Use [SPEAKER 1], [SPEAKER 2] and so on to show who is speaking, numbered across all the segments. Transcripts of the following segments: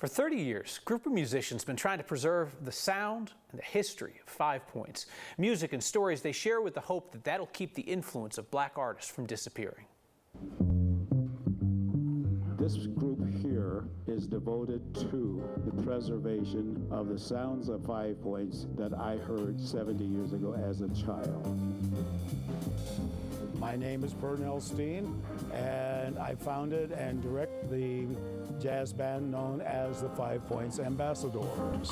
[SPEAKER 1] For 30 years, a group of musicians have been trying to preserve the sound and the history of Five Points. Music and stories they share with the hope that that'll keep the influence of black artists from disappearing.
[SPEAKER 2] This group here is devoted to the preservation of the sounds of Five Points that I heard 70 years ago as a child.
[SPEAKER 3] My name is Pernell Steen, and I founded and direct the jazz band known as the Five Points Ambassadors.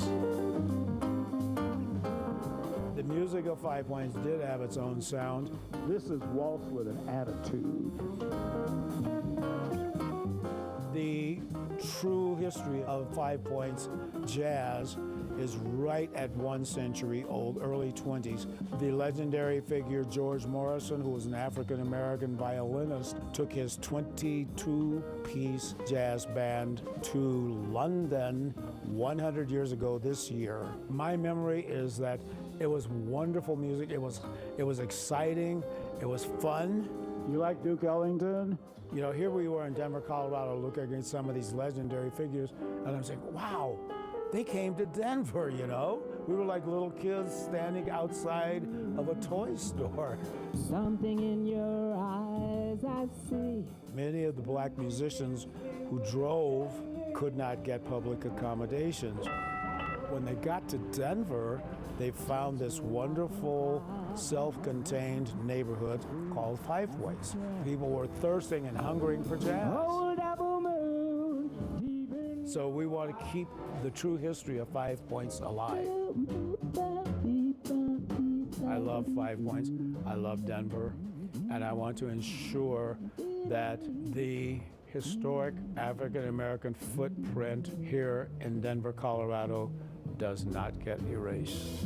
[SPEAKER 3] The music of Five Points did have its own sound.
[SPEAKER 2] This is Waltz with an Attitude.
[SPEAKER 3] The true history of Five Points jazz is right at 1 century old, early 20s. The legendary figure George Morrison, who was an African-American violinist, took his 22-piece jazz band to London 100 years ago this year. My memory is that it was wonderful music. It was exciting. It was fun.
[SPEAKER 2] You like Duke Ellington?
[SPEAKER 3] You know, here we were in Denver, Colorado, looking at some of these legendary figures, and I'm saying, wow, they came to Denver, you know? We were like little kids standing outside of a toy store.
[SPEAKER 4] Something in your eyes I see.
[SPEAKER 3] Many of the black musicians who drove could not get public accommodations. When they got to Denver, they found this wonderful, self-contained neighborhood called Five Points. People were thirsting and hungering for jazz. So we want to keep the true history of Five Points alive. I love Five Points, I love Denver, and I want to ensure that the historic African-American footprint here in Denver, Colorado does not get erased.